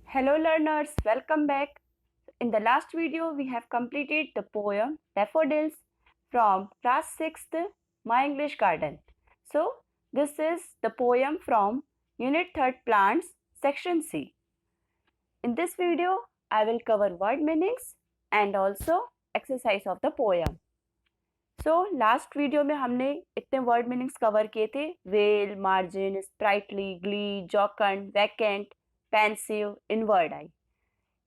Hello learners, welcome back. In the last video, we have completed the poem Daffodils from class 6th My English Garden. So, this is the poem from Unit 3rd Plants, Section C. In this video, I will cover word meanings and also exercise of the poem. So, last video में हमने इतने word meanings cover किए थे whale, margin, sprightly, glee, jocund, vacant, pensive, inward eye.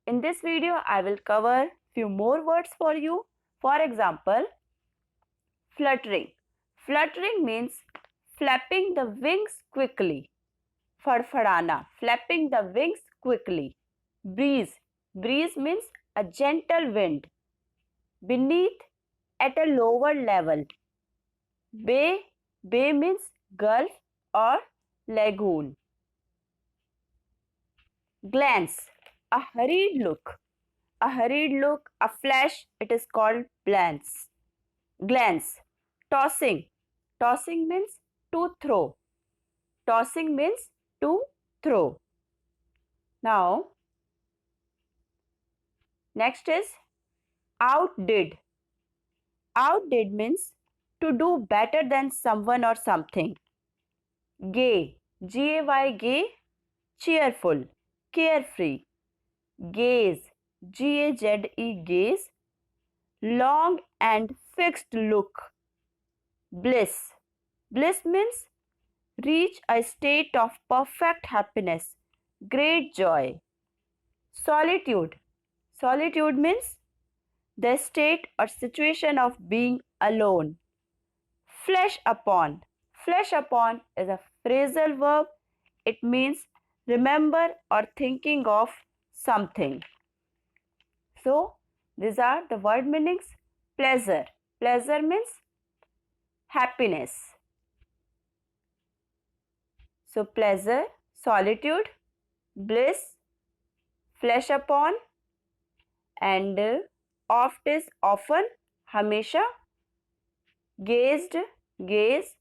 In this video, I will cover few more words for you. For example, fluttering. Fluttering means flapping the wings quickly. Fadfadana, flapping the wings quickly. Breeze. Breeze means a gentle wind. Beneath, at a lower level. Bay. Bay means gulf or lagoon. Glance. A hurried look. A hurried look, a flash, it is called glance. Glance. Tossing. Tossing means to throw. Tossing means to throw. Now, next is outdid. Outdid means to do better than someone or something. Gay. G-A-Y, gay, cheerful, carefree. Gaze. G-A-Z-E, gaze, long and fixed look. Bliss. Bliss means reach a state of perfect happiness, great joy. Solitude. Solitude means the state or situation of being alone. Flesh upon. Flesh upon is a phrasal verb. It means remember or thinking of something. So, these are the word meanings. Pleasure. Pleasure means happiness. So, pleasure, solitude, bliss, flesh upon, and oft is often, hamesha, gazed, gaze,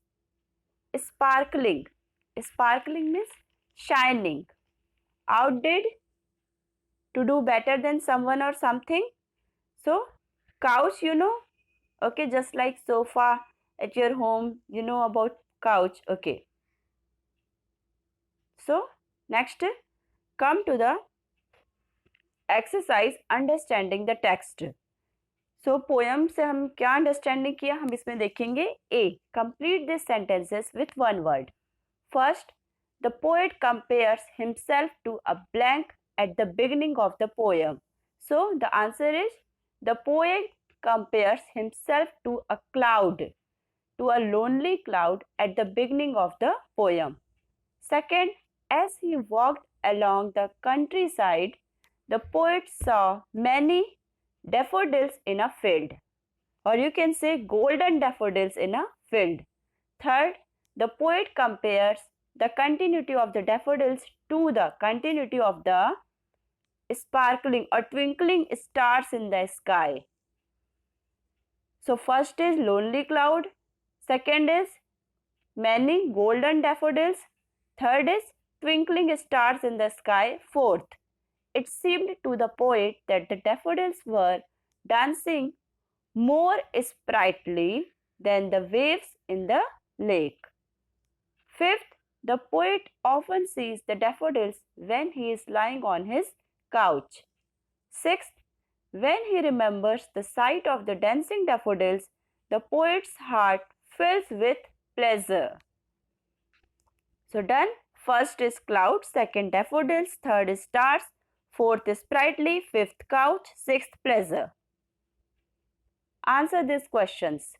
sparkling. Sparkling means shining. Outdid, to do better than someone or something. So, couch, okay, just like sofa at your home, you know about couch, okay. So, next, come to the exercise understanding the text. So, poem से हम क्या understanding किया हम इसमें देखेंगे. A. Complete these sentences with one word. First, the poet compares himself to a blank at the beginning of the poem. So, the answer is the poet compares himself to a cloud, to a lonely cloud at the beginning of the poem. Second, as he walked along the countryside, the poet saw many daffodils in a field, or you can say golden daffodils in a field. Third, the poet compares the continuity of the daffodils to the continuity of the sparkling or twinkling stars in the sky. So, first is lonely cloud, second is many golden daffodils, third is twinkling stars in the sky, fourth, it seemed to the poet that the daffodils were dancing more sprightly than the waves in the lake. Fifth, the poet often sees the daffodils when he is lying on his couch. Sixth, when he remembers the sight of the dancing daffodils, the poet's heart fills with pleasure. So done. First is cloud, second daffodils, third is stars, fourth is sprightly, fifth couch, sixth pleasure. Answer these questions.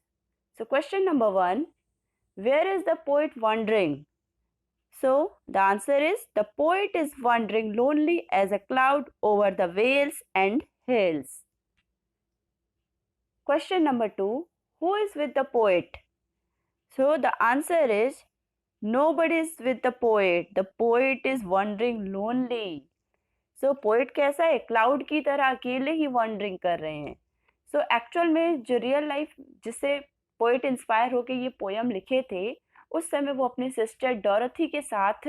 So question number 1, where is the poet wandering? So the answer is the poet is wandering lonely as a cloud over the vales and hills. Question number 2, who is with the poet? So the answer is nobody is with the poet. The poet is wandering lonely. So poet कैसा है? Cloud की तरह अकेले ही wandering कर रहे हैं. So actual में जो रियल लाइफ जिससे पोएट इंस्पायर होकर ये पोयम लिखे थे, उस समय वो अपनी सिस्टर डॉरथी के साथ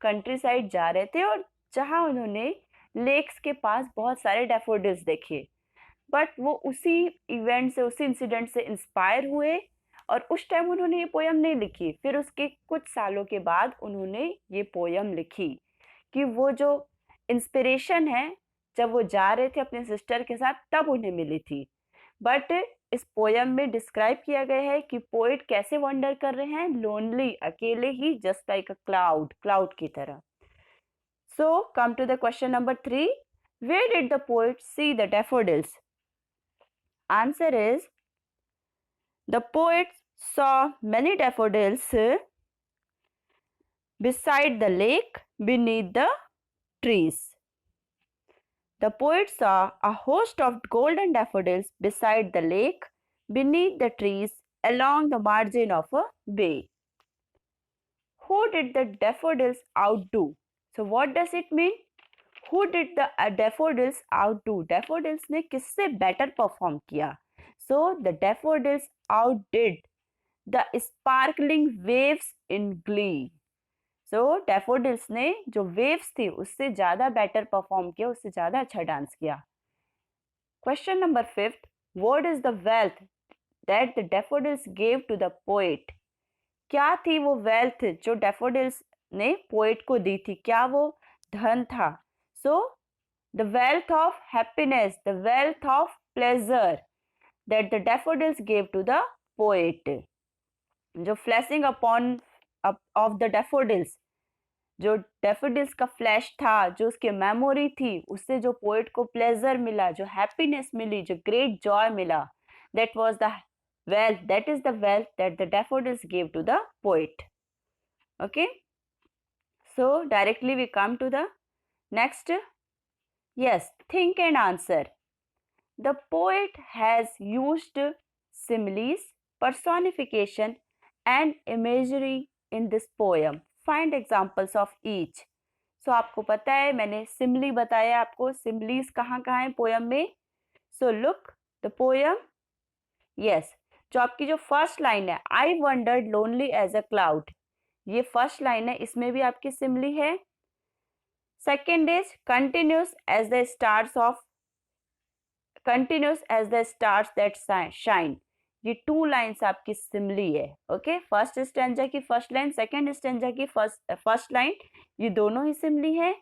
कंट्री साइड जा रहे थे और जहाँ उन्होंने लेक्स के पास बहुत सारे डैफोडिल्स देखे, बट वो उसी इवेंट से, उसी इंसिडेंट से इंस्पायर हुए और उस टाइम उन्होंने ये पोयम नहीं लिखी। फिर उसके कुछ सालों के बाद उन्होंने ये पोयम लिखी कि वो जो इंस्पिरेशन है जब वो जा रहे थे अपने सिस्टर के साथ तब उन्हें मिली थी। बट इस पोयम में डिस्क्राइब किया गया है कि पोएट कैसे वंडर कर रहे हैं, लोनली, अकेले ही, just like a cloud, cloud की तरह। So come to the question number 3, where did the poet see the daffodils? Answer is the poet saw many daffodils beside the lake beneath the trees. The poet saw a host of golden daffodils beside the lake beneath the trees along the margin of a bay. Who did the daffodils outdo? So what does it mean? Who did the daffodils outdo? Daffodils ने किससे better perform किया? So the daffodils outdid the sparkling waves in glee. So daffodils ने जो waves थी उससे ज़्यादा better perform किया, उससे ज़्यादा अच्छा डांस किया। Question number 5, what is the wealth that the daffodils gave to the poet? क्या थी वो wealth जो daffodils ने poet को दी थी? क्या वो धन था? So the wealth of happiness, the wealth of pleasure that the daffodils gave to the poet. जो flashing upon of the daffodils, जो daffodils का फ्लैश था, जो उसकी मेमोरी थी, उससे जो पोएट को प्लेजर मिला, जो हैप्पीनेस मिली, जो ग्रेट जॉय मिला, that was the wealth, that is the wealth that the daffodils gave to the poet. Okay, so directly we come to the next. Yes, think and answer. The poet has used similes, personification and imagery in this poem. Find examples of each. So आपको पता है, मैंने simile बताया आपको, similes कहाँ कहाँ है poem में. So look the poem. Yes, जो आपकी जो first line है, I wandered lonely as a cloud, ये first line है, इसमें भी आपकी simile है. Second is continuous as the stars that shine. ये टू लाइन्स आपकी सिमली है. ओके, फर्स्ट स्टैंजा की फर्स्ट लाइन, सेकेंड स्टैंजा की फर्स्ट लाइन, ये दोनों ही सिमली है.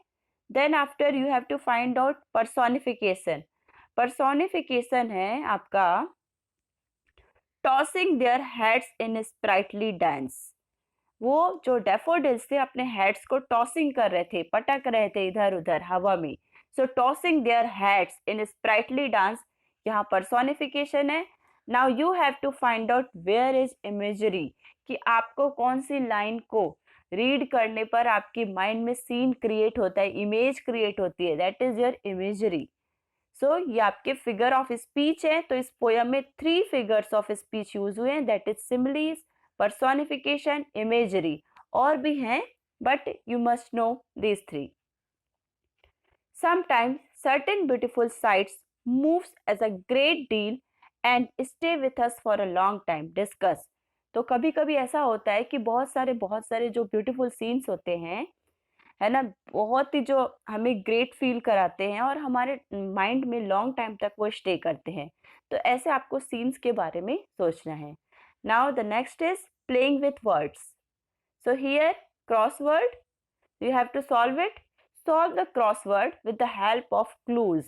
Then after you have to find out personification. Personification है आपका tossing their heads in sprightly dance. वो जो डैफोडिल्स थे अपने हेड्स को टॉसिंग कर रहे थे, पटक रहे थे इधर उधर हवा में. So tossing their heads in sprightly dance, यहाँ पर्सोनिफिकेशन है. Now you have to find out where is imagery, कि आपको कौन सी लाइन को रीड करने पर आपकी माइंड में सीन क्रिएट होता है, इमेज क्रिएट होती है, दैट इज योर इमेजरी. सो ये आपके फिगर ऑफ स्पीच है. तो इस पोयम में 3 फिगर्स ऑफ स्पीच यूज हुए हैं, that is similes, personification, imagery. और भी हैं, but you must know these 3. Sometimes certain beautiful sights moves as a great deal and stay with us for a long time. Discuss. तो कभी कभी ऐसा होता है कि बहुत सारे जो ब्यूटीफुल सीन्स होते हैं, है ना, बहुत ही जो हमें ग्रेट फील कराते हैं और हमारे माइंड में लॉन्ग टाइम तक वो स्टे करते हैं. तो ऐसे आपको सीन्स के बारे में सोचना है. Now the next is playing with words. So here crossword, you have to solve it. Solve the crossword with the help of clues.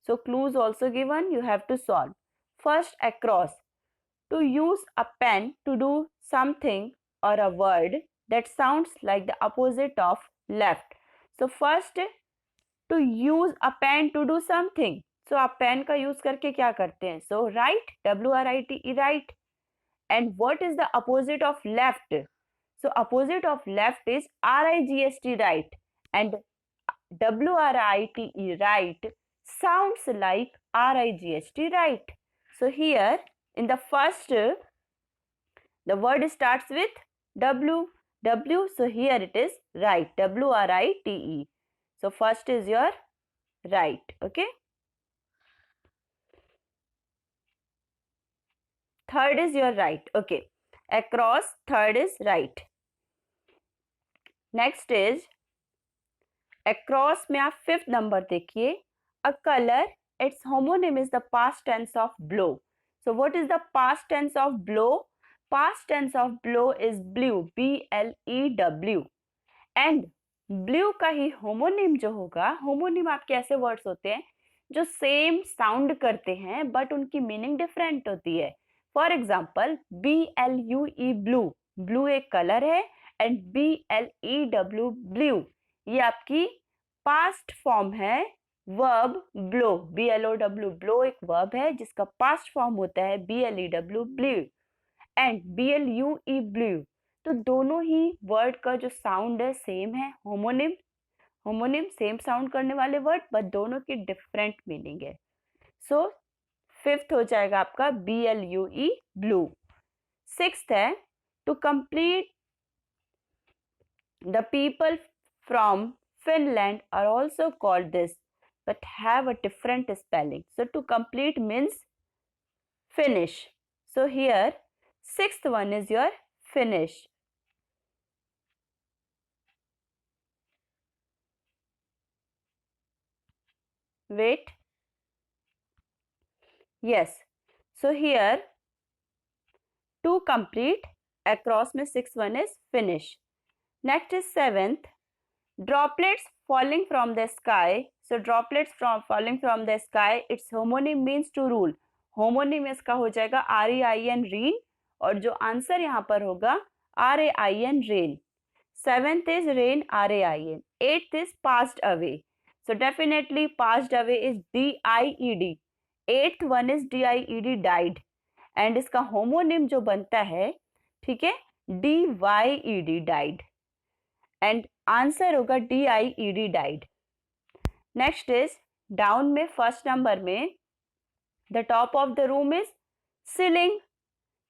So clues also given, you have to solve. First, across. To use a pen to do something or a word that sounds like the opposite of left. So first, to use a pen to do something. So आप pen का use करके क्या करते हैं? So right, WRITE, right. And what is the opposite of left? So opposite of left is RIGST, right. And WRITE, right, sounds like RIGST, right. So here in the first, the word starts with W. So here it is right, WRITE. So first is your right. Okay. Third is your right. Okay. Across, third is right. Next is across में आप 5th number देखिए, अ colour its homonym is the past tense of blow. So what is the past tense of blow? Past tense of blow is blew, B-L-E-W. And blew का ही homonym जो होगा, homonym आपके ऐसे words होते हैं जो same sound करते हैं बट उनकी मीनिंग डिफरेंट होती है. For example BLUE blue, blue एक कलर है, एंड BLEW ब्लू ये आपकी पास्ट फॉर्म है वर्ब ब्लो. BLOW ब्लो एक वर्ब है जिसका पास्ट फॉर्म होता है BLEW blue, and BLUE blue. तो दोनों ही वर्ड का जो साउंड है सेम है, होमोनिम, होमोनिम सेम साउंड करने वाले वर्ड बट दोनों की डिफरेंट मीनिंग है. सो 5th हो जाएगा आपका BLUE ब्लू. 6th है to complete the people from Finland are also called this but have a different spelling. So to complete means finish. So here 6th one is your finish. Wait. Yes. So here to complete across में 6th one is finish. Next is 7th. Droplets falling from the sky. So droplets from falling from the sky, its homonym means to rule. Homonym इसका हो जाएगा REIN rain, और जो answer यहाँ पर होगा RAIN rain. 7th is rain, RAIN. 8th is passed away. So definitely passed away is DIED. 8th one is DIED died. And इसका homonym जो बनता है, ठीक है, DYED died. And आंसर होगा DIED died. Next is down में first number में the top of the room is ceiling,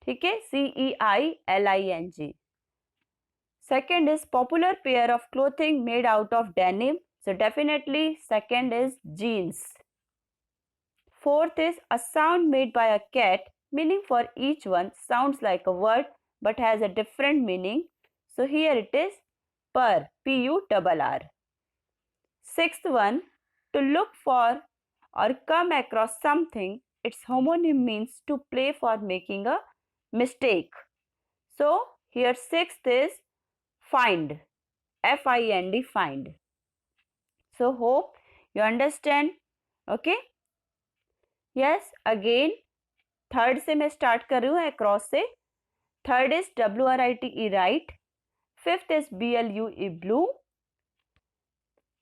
ठीक है, CEILING. Second is popular pair of clothing made out of denim. So definitely second is jeans. Fourth is a sound made by a cat, meaning for each one sounds like a word but has a different meaning. So here it is per, PURR. Sixth one, to look for or come across something, its homonym means to play for making a mistake. So here 6th is find, FIND, find. So hope you understand. Okay. Yes, again third से मैं start कर रही हूँ across से. Third is WRITE right. 5th is BLUE blue.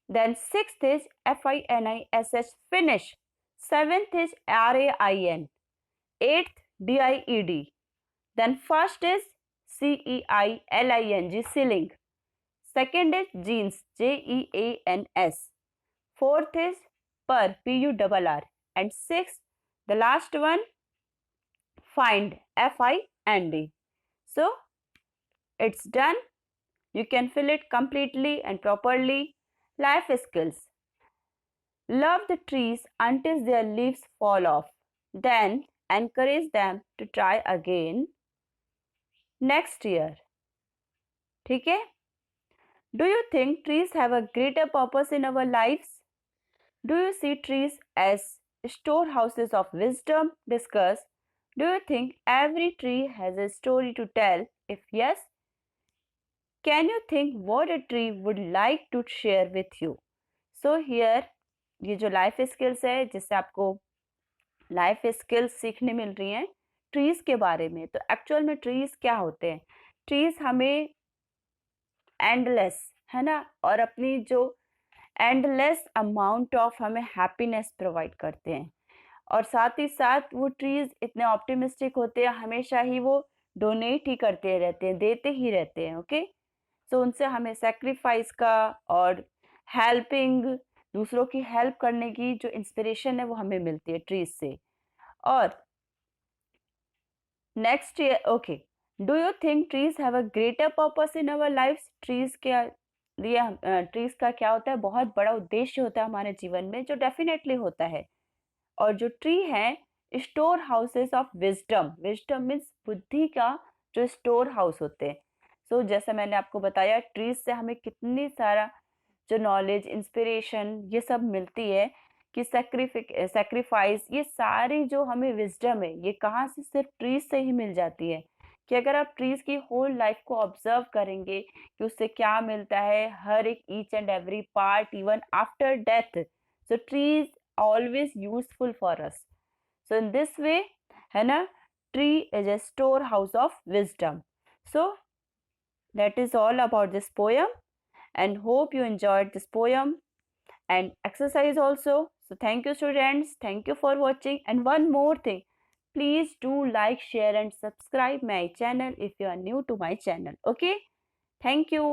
Then 6th is FINISH finish. 7th is RAIN. 8th DIED. Then first is CEILING ceiling. Second is jeans, JEANS. Fourth is per, PURR. And 6th, the last one, find, FIND. So it's done. You can fill it completely and properly. Life skills. Love the trees until their leaves fall off. Then encourage them to try again next year. ठीक है? Do you think trees have a greater purpose in our lives? Do you see trees as storehouses of wisdom? Discuss. Do you think every tree has a story to tell? If yes, can you think what a tree would like to share with you? So here ये जो life skills है जिससे आपको life skills सीखने मिल रही हैं trees के बारे में. तो एक्चुअल में ट्रीज क्या होते हैं? ट्रीज हमें एंडलेस, है ना, और अपनी जो एंडलेस अमाउंट ऑफ हमें हैप्पीनेस प्रोवाइड करते हैं. और साथ ही साथ वो ट्रीज इतने ऑप्टिमिस्टिक होते हैं, हमेशा ही वो डोनेट ही करते रहते हैं, देते ही रहते हैं. ओके. सो उनसे हमें सेक्रीफाइस का और हेल्पिंग, दूसरों की हेल्प करने की जो इंस्पिरेशन है वो हमें मिलती है ट्रीज से. और next year, okay, do you think trees have a greater purpose in our life? Trees के लिए ट्रीज का क्या होता है? बहुत बड़ा उद्देश्य होता है हमारे जीवन में, जो डेफिनेटली होता है. और जो ट्री है store houses of wisdom. Wisdom means बुद्धि का जो स्टोर हाउस होते हैं. सो जैसे मैंने आपको बताया ट्रीज से हमें कितनी सारा जो नॉलेज, इंस्पिरेशन ये सब मिलती है कि सेक्रीफाइस, ये सारी जो हमें विजडम है ये कहाँ से, सिर्फ ट्रीज से ही मिल जाती है। कि अगर आप ट्रीज की होल लाइफ को ऑब्जर्व करेंगे कि उससे क्या मिलता है, हर एक each and every part, even after death, so trees always useful for us. So in this way, है ना, tree is a storehouse of wisdom. So that is all about this poem, and hope you enjoyed this poem and exercise also. So thank you students, thank you for watching. And one more thing, please do like, share and subscribe my channel if you are new to my channel. Okay, thank you.